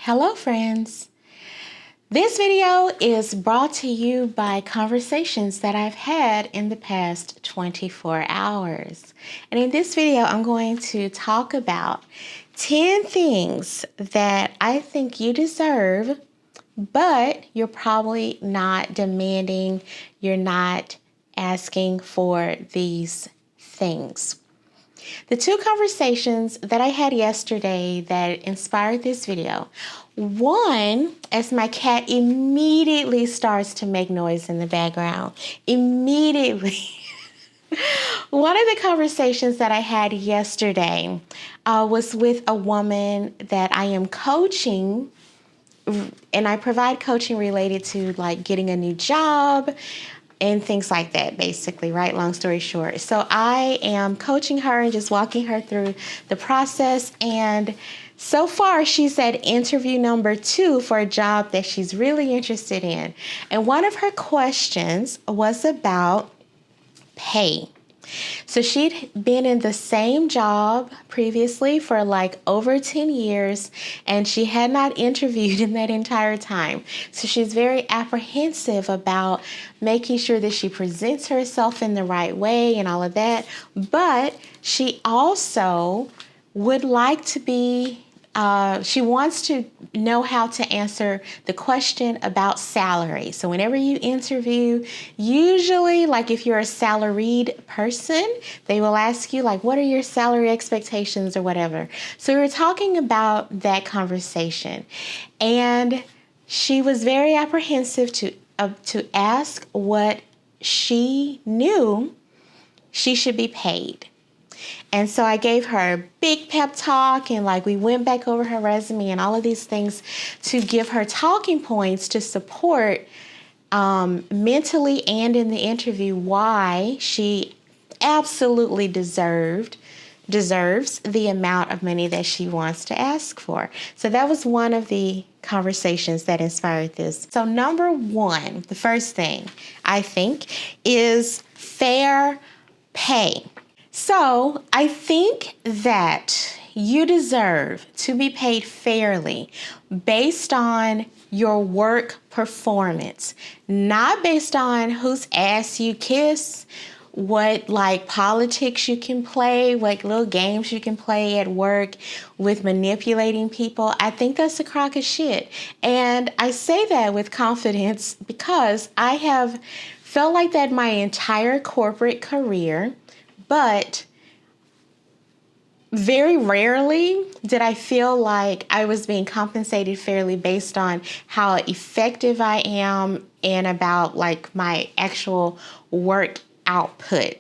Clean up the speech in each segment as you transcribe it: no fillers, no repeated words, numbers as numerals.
Hello friends! This video is brought to you by conversations that I've had in the past 24 hours. And in this video, I'm going to talk about 10 things that I think you deserve, but you're probably not demanding, you're not asking for these things. The two conversations that I had yesterday that inspired this video. One, as my cat immediately starts to make noise in the background. Immediately. One of the conversations that I had yesterday was with a woman that I am coaching, and I provide coaching related to like getting a new job and things like that, basically, right? Long story short. So I am coaching her and just walking her through the process. And so far, she's at interview number 2 for a job that she's really interested in. And one of her questions was about pay. So she'd been in the same job previously for like over 10 years, and she had not interviewed in that entire time. So she's very apprehensive about making sure that she presents herself in the right way and all of that. But she also would like to be she wants to know how to answer the question about salary. So whenever you interview, usually like if you're a salaried person, they will ask you like, what are your salary expectations or whatever. So we were talking about that conversation, and she was very apprehensive to ask what she knew she should be paid. And so I gave her a big pep talk, and like we went back over her resume and all of these things to give her talking points to support mentally and in the interview why she absolutely deserves the amount of money that she wants to ask for. So that was one of the conversations that inspired this. So number 1, the first thing I think is fair pay. So I think that you deserve to be paid fairly based on your work performance, not based on whose ass you kiss, what like politics you can play, what little games you can play at work with manipulating people. I think that's a crock of shit. And I say that with confidence because I have felt like that my entire corporate career. But very rarely did I feel like I was being compensated fairly based on how effective I am and about like my actual work output.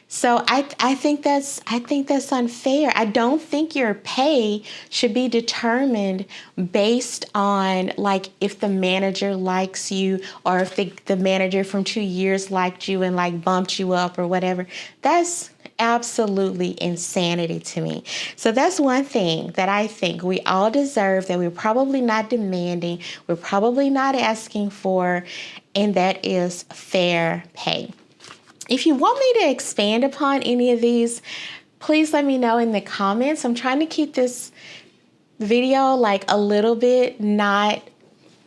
So I think that's unfair. I don't think your pay should be determined based on like if the manager likes you or if the manager from 2 years liked you and like bumped you up or whatever. That's absolutely insanity to me. So that's one thing that I think we all deserve that we're probably not demanding, we're probably not asking for, and that is fair pay. If you want me to expand upon any of these, please let me know in the comments. I'm trying to keep this video like a little bit, not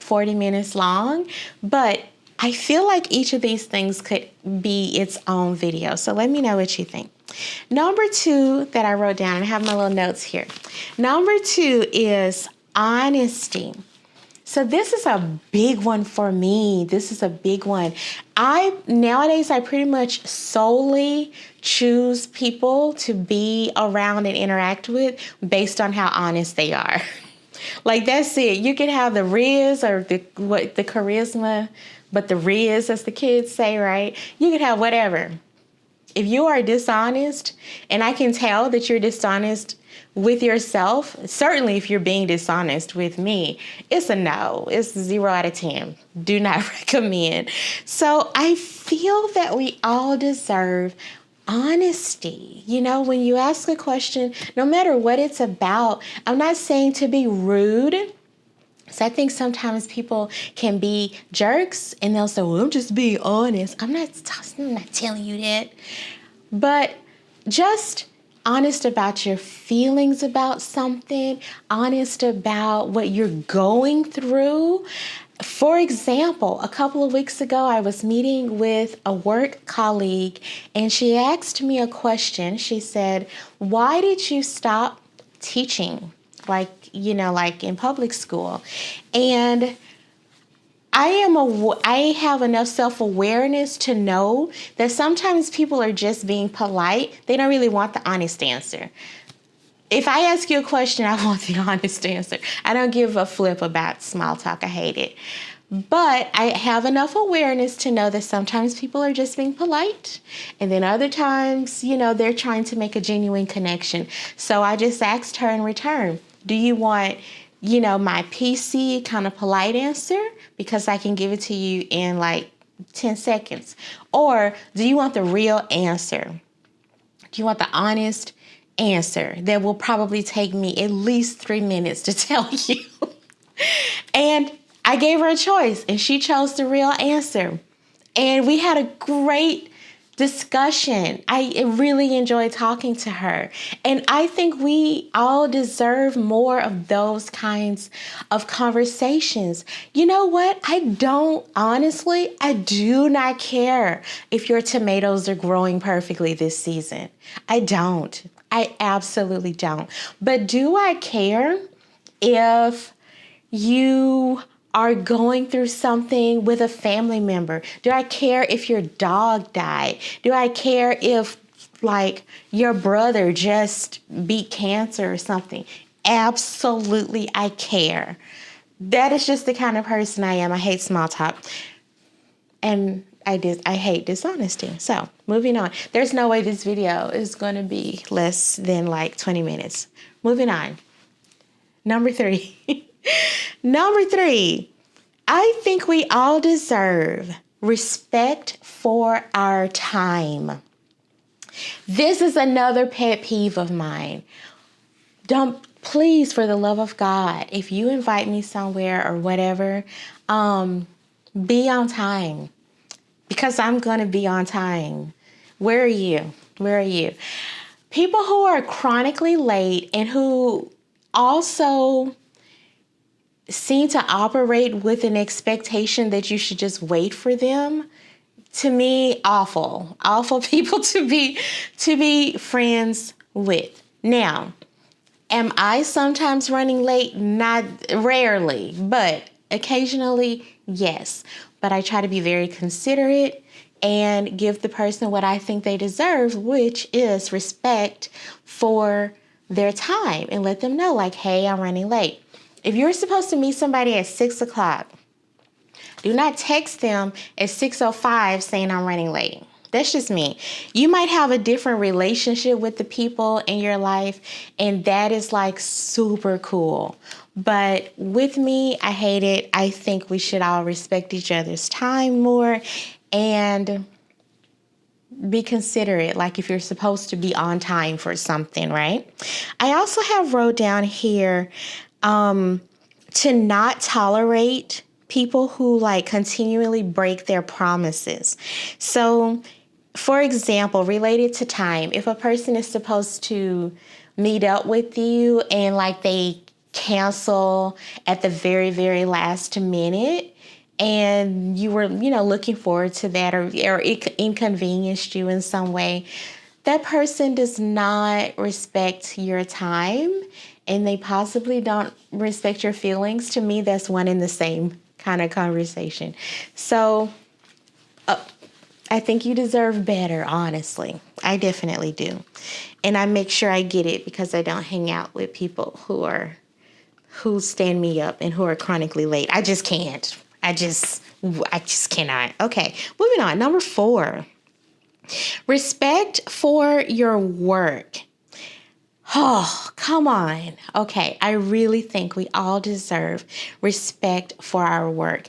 40 minutes long, but I feel like each of these things could be its own video. So let me know what you think. Number 2 that I wrote down, I have my little notes here. Number 2 is honesty. So this is a big one for me. This is a big one. Nowadays, I pretty much solely choose people to be around and interact with based on how honest they are. Like that's it. You can have the riz or the charisma, but the riz, as the kids say, right? You can have whatever. If you are dishonest, and I can tell that you're dishonest with yourself, certainly if you're being dishonest with me, it's a no. It's 0 out of 10. Do not recommend. So I feel that we all deserve honesty. You know, when you ask a question, no matter what it's about, I'm not saying to be rude. So I think sometimes people can be jerks and they'll say, well, I'm just being honest. I'm not telling you that. But just honest about your feelings about something, honest about what you're going through. For example, a couple of weeks ago, I was meeting with a work colleague and she asked me a question. She said, "Why did you stop teaching? Like in public school?" And I have enough self-awareness to know that sometimes people are just being polite. They don't really want the honest answer. If I ask you a question, I want the honest answer. I don't give a flip about small talk. I hate it. But I have enough awareness to know that sometimes people are just being polite. And then other times, they're trying to make a genuine connection. So I just asked her in return, do you want, my PC kind of polite answer? Because I can give it to you in like 10 seconds. Or do you want the real answer? Do you want the honest answer that will probably take me at least 3 minutes to tell you? And I gave her a choice and she chose the real answer. And we had a great discussion. I really enjoyed talking to her. And I think we all deserve more of those kinds of conversations. You know what? I do not care if your tomatoes are growing perfectly this season. I don't. I absolutely don't. But do I care if you are going through something with a family member? Do I care if your dog died? Do I care if your brother just beat cancer or something? Absolutely, I care. That is just the kind of person I am. I hate small talk. And I hate dishonesty. So moving on. There's no way this video is going to be less than 20 minutes. Moving on. Number 3. Number 3, I think we all deserve respect for our time. This is another pet peeve of mine. Please, for the love of God, if you invite me somewhere or whatever, be on time. Because I'm going to be on time. Where are you? Where are you? People who are chronically late and who also seem to operate with an expectation that you should just wait for them, to me, awful people to be friends with. Now, am I sometimes running late? Not rarely, but occasionally, yes. But I try to be very considerate and give the person what I think they deserve, which is respect for their time, and let them know hey, I'm running late. If you're supposed to meet somebody at 6 o'clock, do not text them at 6:05 saying I'm running late. That's just me. You might have a different relationship with the people in your life, and that is super cool. But with me, I hate it. I think we should all respect each other's time more and be considerate, if you're supposed to be on time for something, right? I also have wrote down here to not tolerate people who continually break their promises. So, for example, related to time, if a person is supposed to meet up with you and they cancel at the very, very last minute, and you were, looking forward to that, or it inconvenienced you in some way, that person does not respect your time, and they possibly don't respect your feelings. To me, that's one and the same kind of conversation. So I think you deserve better, honestly. I definitely do. And I make sure I get it because I don't hang out with people who stand me up and who are chronically late. I just can't. I just cannot. Okay, moving on. Number 4, respect for your work. Oh, come on. Okay, I really think we all deserve respect for our work.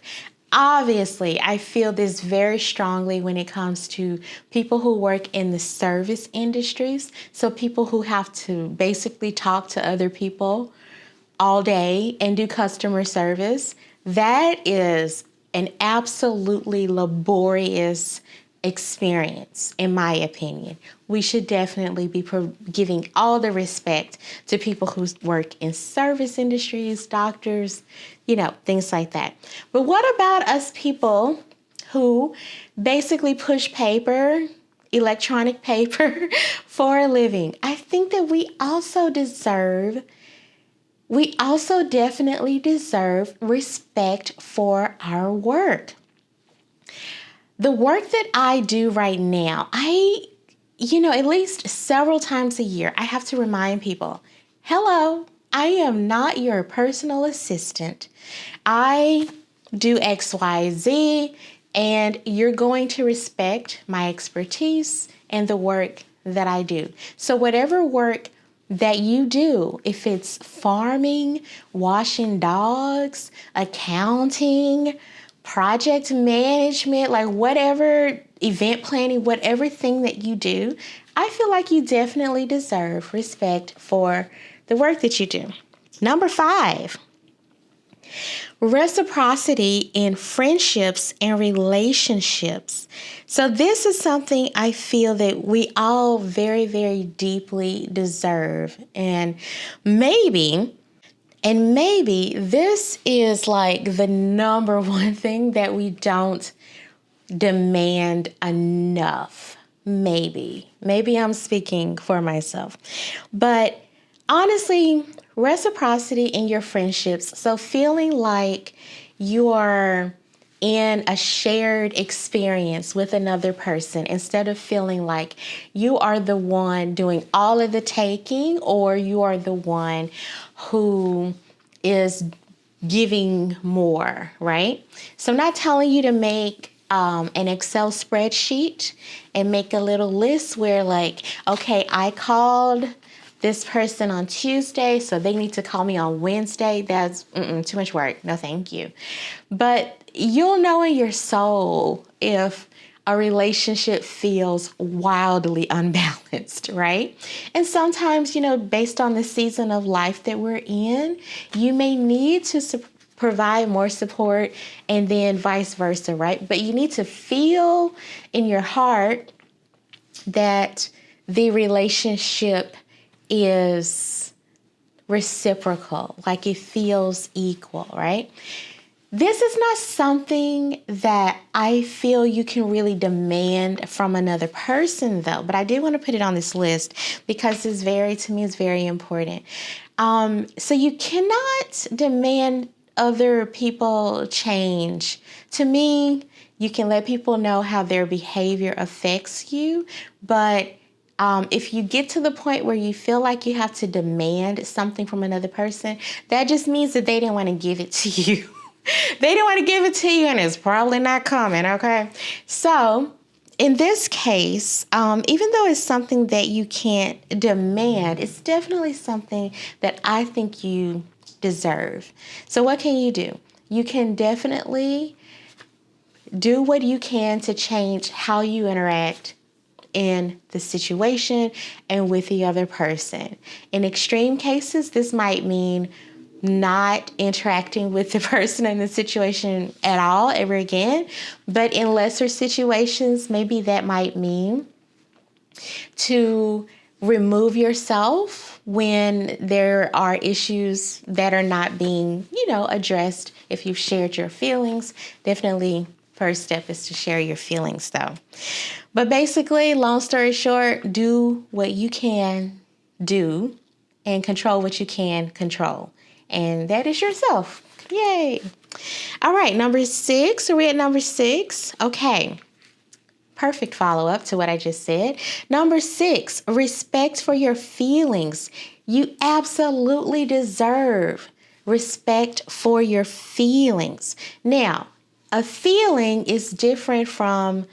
Obviously, I feel this very strongly when it comes to people who work in the service industries. So people who have to basically talk to other people all day and do customer service. That is an absolutely laborious experience, in my opinion. We should definitely be giving all the respect to people who work in service industries, doctors, things like that. But what about us people who basically push paper, electronic paper for a living? I think that we also definitely deserve respect for our work. The work that I do right now, at least several times a year, I have to remind people, hello, I am not your personal assistant. I do X, Y, Z, and you're going to respect my expertise and the work that I do. So whatever work that you do, if it's farming, washing dogs, accounting, project management, like whatever, event planning, whatever thing that you do, I feel like you definitely deserve respect for the work that you do. Number 5, reciprocity in friendships and relationships. So this is something I feel that we all very, very deeply deserve. And maybe this is like the number one thing that we don't demand enough. Maybe I'm speaking for myself. But honestly, reciprocity in your friendships. So feeling like you are in a shared experience with another person instead of feeling like you are the one doing all of the taking or you are the one who is giving more, right? So I'm not telling you to make an Excel spreadsheet and make a little list where like, okay, I called this person on Tuesday, so they need to call me on Wednesday. That's too much work. No, thank you. But you'll know in your soul if a relationship feels wildly unbalanced, right? And sometimes, based on the season of life that we're in, you may need to provide more support and then vice versa, right? But you need to feel in your heart that the relationship is reciprocal, like it feels equal, right? This is not something that I feel you can really demand from another person, though. But I did want to put it on this list because it's very important. So you cannot demand other people change. To me, you can let people know how their behavior affects you, but if you get to the point where you feel like you have to demand something from another person, that just means that they didn't want to give it to you. They didn't want to give it to you, and it's probably not coming, okay? So in this case, even though it's something that you can't demand, it's definitely something that I think you deserve. So what can you do? You can definitely do what you can to change how you interact in the situation and with the other person. In extreme cases, this might mean not interacting with the person in the situation at all ever again. But in lesser situations, maybe that might mean to remove yourself when there are issues that are not being, addressed. If you've shared your feelings, definitely first step is to share your feelings though. But basically, long story short, do what you can do and control what you can control. And that is yourself. Yay. All right, number 6. Are we at number 6? Okay. Perfect follow-up to what I just said. Number 6, respect for your feelings. You absolutely deserve respect for your feelings. Now, a feeling is different from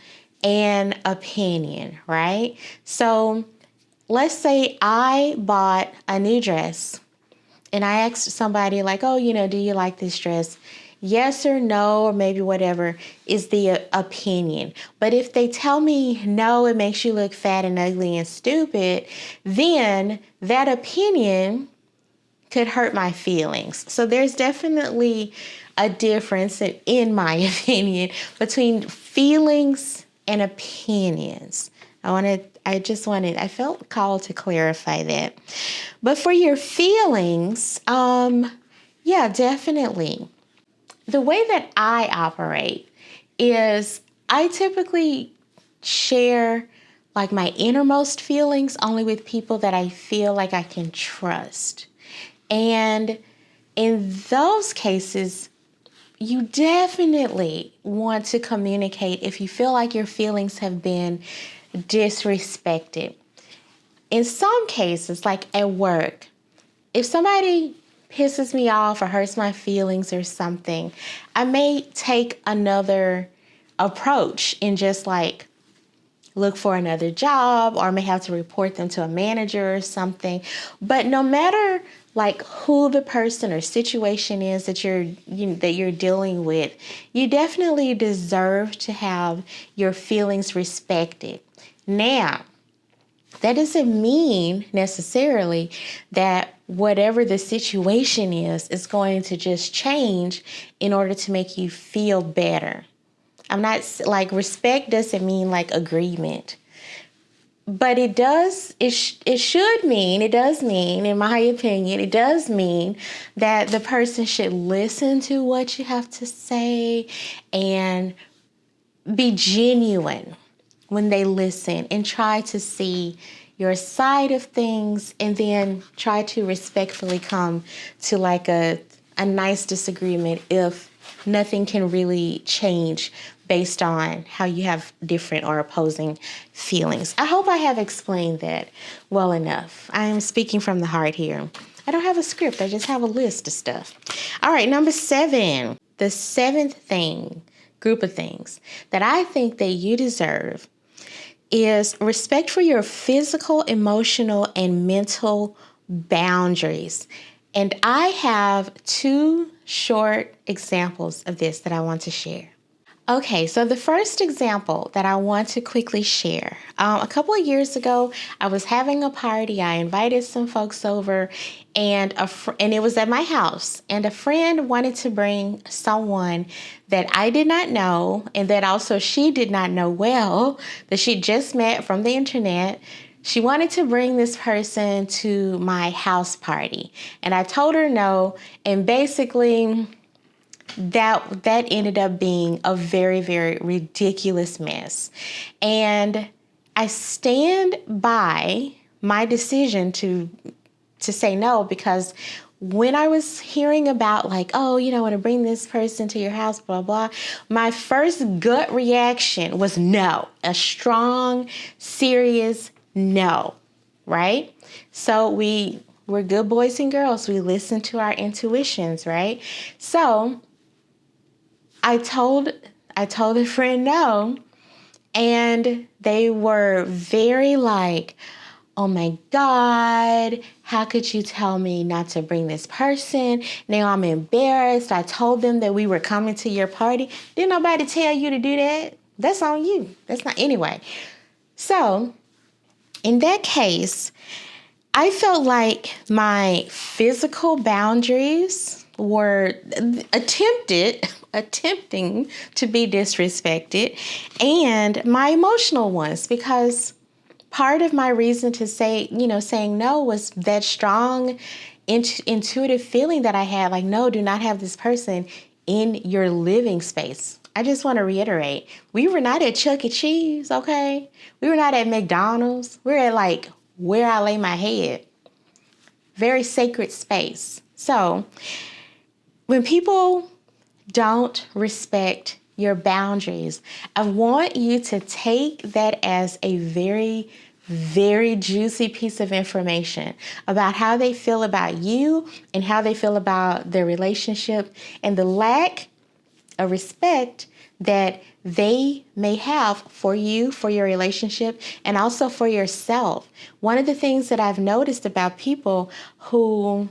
an opinion, right? So let's say I bought a new dress and I asked somebody like, oh, do you like this dress? Yes or no, or maybe whatever is the opinion. But if they tell me no, it makes you look fat and ugly and stupid, then that opinion could hurt my feelings. So there's definitely a difference, in my opinion, between feelings and opinions. I felt called to clarify that. But for your feelings, yeah, definitely. The way that I operate is I typically share like my innermost feelings only with people that I feel like I can trust. And in those cases, you definitely want to communicate if you feel like your feelings have been disrespected. In some cases, like at work, if somebody pisses me off or hurts my feelings or something, I may take another approach and just like look for another job, or I may have to report them to a manager or something. But no matter like who the person or situation is that you're dealing with, you definitely deserve to have your feelings respected. Now, that doesn't mean necessarily that whatever the situation is going to just change in order to make you feel better. I'm not like respect doesn't mean like agreement. But it does, it should mean, it does mean, in my opinion, it does mean that the person should listen to what you have to say and be genuine when they listen and try to see your side of things, and then try to respectfully come to like a nice disagreement if nothing can really change based on how you have different or opposing feelings. I hope I have explained that well enough. I am speaking from the heart here. I don't have a script. I just have a list of stuff. All right, number 7. The 7th group of things that I think that you deserve is respect for your physical, emotional, and mental boundaries. And I have 2 short examples of this that I want to share. Okay, so the first example that I want to quickly share. A couple of years ago, I was having a party. I invited some folks over, and it was at my house. And a friend wanted to bring someone that I did not know, and that also she did not know well, that she just met from the internet. She wanted to bring this person to my house party, and I told her no, and basically that ended up being a very, very ridiculous mess. And I stand by my decision to say no, because when I was hearing about like, oh, I want to bring this person to your house, blah, blah, my first gut reaction was no, a strong, serious no, right? So we're good boys and girls. We listen to our intuitions, right? So I told a friend no, and they were very like, oh my God, how could you tell me not to bring this person? Now I'm embarrassed. I told them that we were coming to your party. Didn't nobody tell you to do that? That's on you. That's not, anyway. So in that case, I felt like my physical boundaries were attempting to be disrespected, and my emotional ones, because part of my reason to saying no was that strong intuitive feeling that I had, like, no, do not have this person in your living space. I just want to reiterate, we were not at Chuck E. Cheese, okay? We were not at McDonald's. We're at like where I lay my head. Very sacred space. So when people don't respect your boundaries, I want you to take that as a very, very juicy piece of information about how they feel about you and how they feel about their relationship, and the lack of respect that they may have for you, for your relationship, and also for yourself. One of the things that I've noticed about people who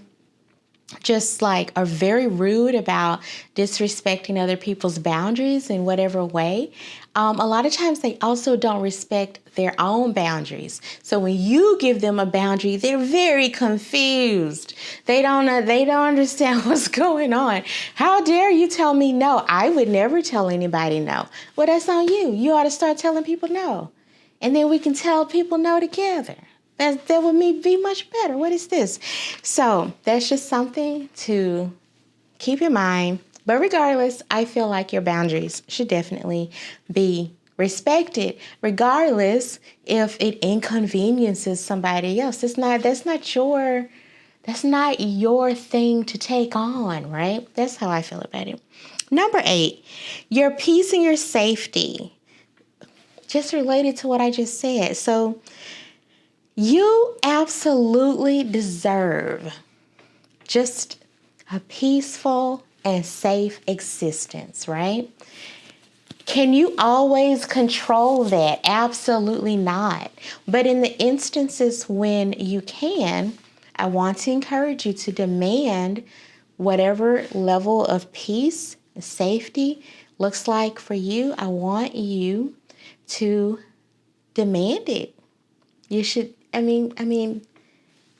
just like are very rude about disrespecting other people's boundaries in whatever way, A lot of times they also don't respect their own boundaries. So when you give them a boundary, they're very confused. They don't understand what's going on. How dare you tell me no? I would never tell anybody no. Well, that's on you. You ought to start telling people no. And then we can tell people no together. That would be much better. What is this? So that's just something to keep in mind. But regardless, I feel like your boundaries should definitely be respected, regardless if it inconveniences somebody else. That's not your thing to take on, right? That's how I feel about it. Number 8, your peace and your safety. Just related to what I just said. So you absolutely deserve just a peaceful and safe existence, right? Can you always control that? Absolutely not. But in the instances when you can, I want to encourage you to demand whatever level of peace and safety looks like for you. I want you to demand it. You should,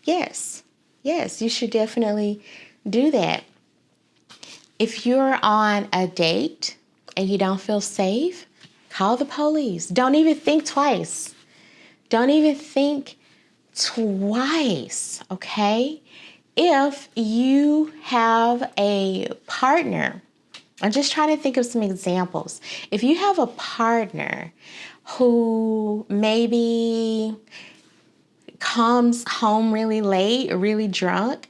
yes, you should definitely do that. If you're on a date and you don't feel safe, call the police. Don't even think twice. Okay? If you have a partner, I'm just trying to think of some examples. If you have a partner who maybe comes home really late or really drunk,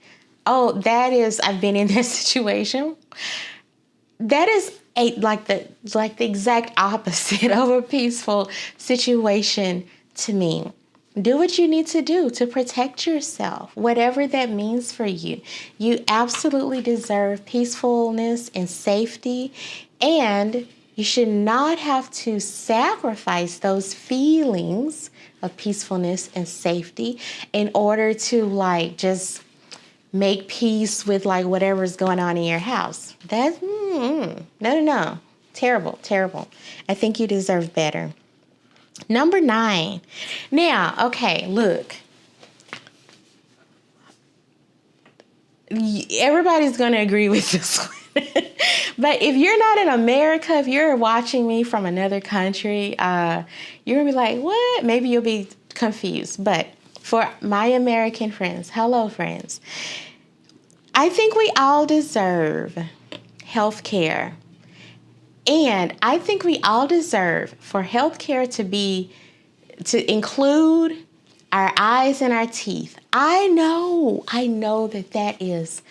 I've been in that situation. That is like the exact opposite of a peaceful situation to me. Do what you need to do to protect yourself, whatever that means for you. You absolutely deserve peacefulness and safety, and you should not have to sacrifice those feelings of peacefulness and safety in order to just make peace with whatever's going on in your house. That's no. Terrible. I think you deserve better. Number 9. Now, okay, look. Everybody's going to agree with this one. But if you're not in America, if you're watching me from another country, you're going to be like, what? Maybe you'll be confused. But for my American friends, hello, friends. I think we all deserve health care. And I think we all deserve for health care to include our eyes and our teeth. I know that is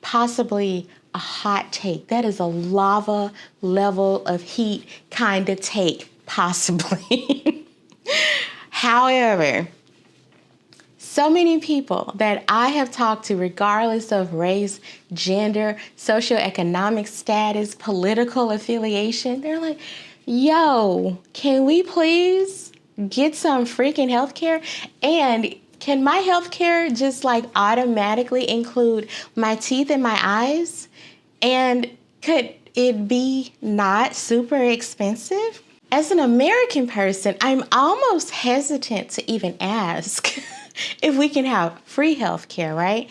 possibly a hot take. That is a lava level of heat kind of take, possibly. However, so many people that I have talked to, regardless of race, gender, socioeconomic status, political affiliation, they're like, yo, can we please get some freaking healthcare? And can my healthcare just automatically include my teeth and my eyes? And could it be not super expensive? As an American person, I'm almost hesitant to even ask if we can have free health care, right?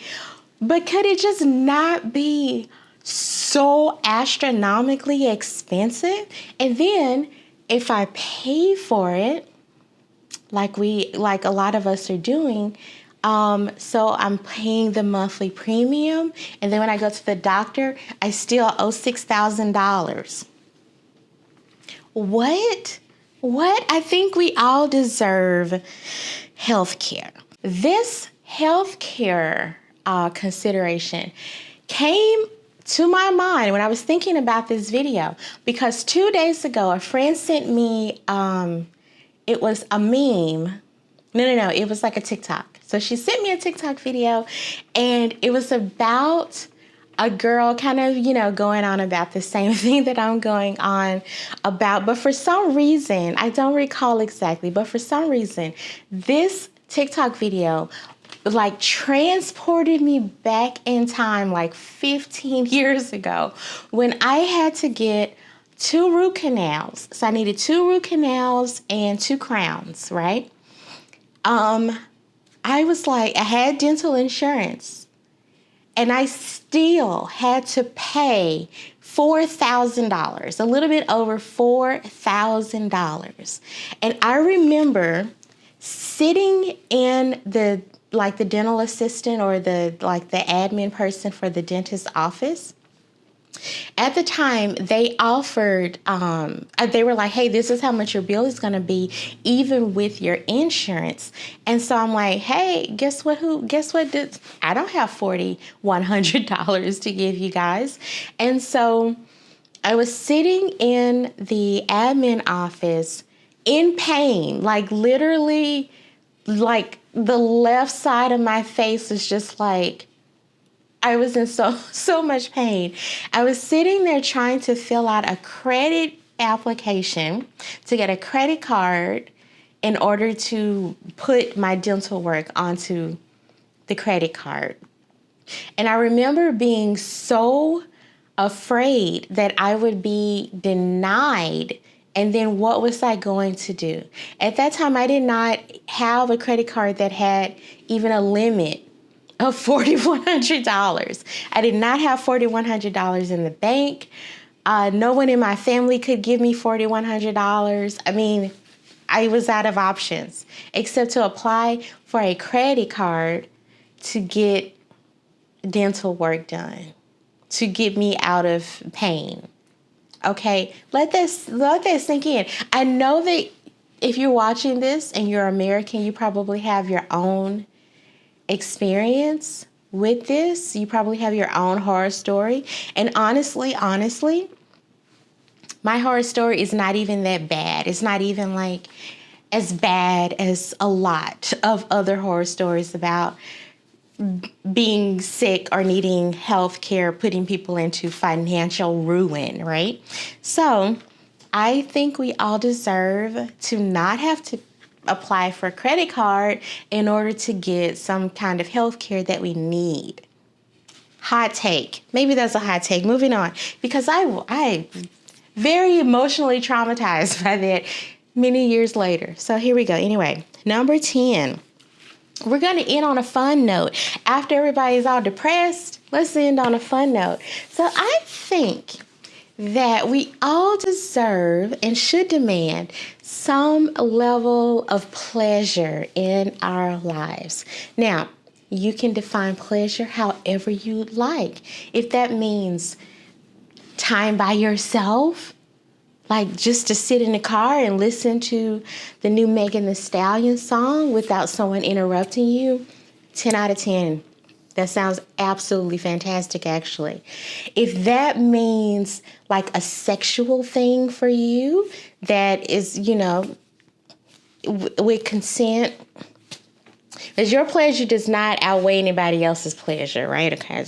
But could it just not be so astronomically expensive? And then if I pay for it, like a lot of us are doing, so I'm paying the monthly premium, and then when I go to the doctor, I still owe $6,000. What? I think we all deserve health care. This health care consideration came to my mind when I was thinking about this video, because 2 days ago, a friend sent me, it was a meme. No, it was like a TikTok. So she sent me a TikTok video, and it was about a girl kind of, going on about the same thing that I'm going on about. But for some reason, I don't recall exactly, but for some reason, this TikTok video transported me back in time 15 years ago when I had to get 2 root canals. So I needed 2 root canals and 2 crowns, right? I was like, I had dental insurance, and I still had to pay $4,000, a little bit over $4,000. And I remember sitting in the dental assistant or the admin person for the dentist's office. At the time, they offered, they were like, hey, this is how much your bill is going to be, even with your insurance. And so I'm like, hey, guess what? I don't have $4,100 to give you guys. And so I was sitting in the admin office in pain, like literally, like the left side of my face was just like, I was in so much pain. I was sitting there trying to fill out a credit application to get a credit card in order to put my dental work onto the credit card. And I remember being so afraid that I would be denied. And then what was I going to do? At that time, I did not have a credit card that had even a limit of $4,100. I did not have $4,100 in the bank. No one in my family could give me $4,100. I mean, I was out of options except to apply for a credit card to get dental work done, to get me out of pain. Okay, let that sink in. I know that if you're watching this and you're American, you probably have your own experience with this. You probably have your own horror story. And honestly, my horror story is not even that bad. It's not even like as bad as a lot of other horror stories about being sick or needing health care, putting people into financial ruin, right? So I think we all deserve to not have to apply for a credit card in order to get some kind of health care that we need. Hot take. Maybe that's a hot take. Moving on. Because I very emotionally traumatized by that many years later. So here we go. Anyway, number 10. We're going to end on a fun note. After everybody's all depressed, let's end on a fun note. So I think that we all deserve and should demand some level of pleasure in our lives. Now, you can define pleasure however you like. If that means time by yourself, like just to sit in the car and listen to the new Megan Thee Stallion song without someone interrupting you, 10 out of 10. That sounds absolutely fantastic, actually. If that means like a sexual thing for you that is, with consent, because your pleasure does not outweigh anybody else's pleasure, right? Okay,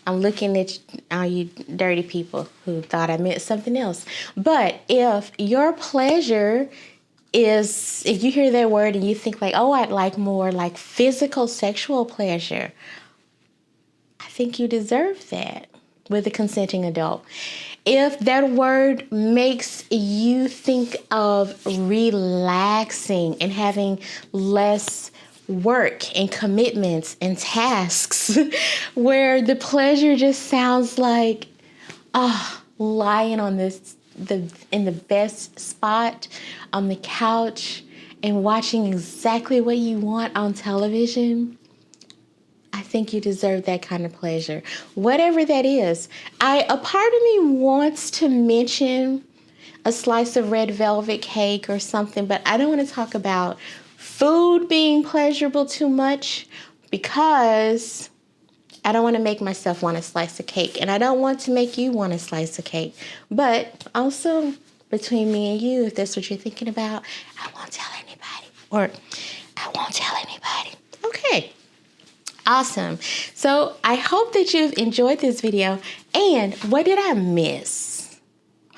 I'm looking at all you dirty people who thought I meant something else. But if your pleasure is, if you hear that word and you think like, oh, I'd like more like physical sexual pleasure, I think you deserve that with a consenting adult. If that word makes you think of relaxing and having less work and commitments and tasks where the pleasure just sounds like lying on in the best spot on the couch and watching exactly what you want on television, I think you deserve that kind of pleasure. Whatever that is. A part of me wants to mention a slice of red velvet cake or something, but I don't want to talk about food being pleasurable too much because I don't want to make myself want a slice of cake, and I don't want to make you want a slice of cake. But also, between me and you, if that's what you're thinking about, I won't tell anybody. Or I won't tell anybody. Okay. Awesome. So I hope that you've enjoyed this video. And what did I miss?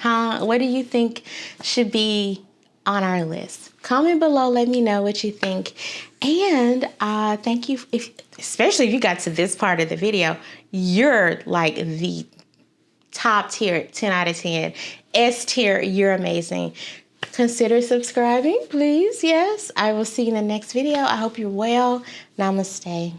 What do you think should be on our list? Comment below. Let me know what you think. And thank you, especially if you got to this part of the video. You're like the top tier, 10 out of 10. S tier, you're amazing. Consider subscribing, please. Yes, I will see you in the next video. I hope you're well. Namaste.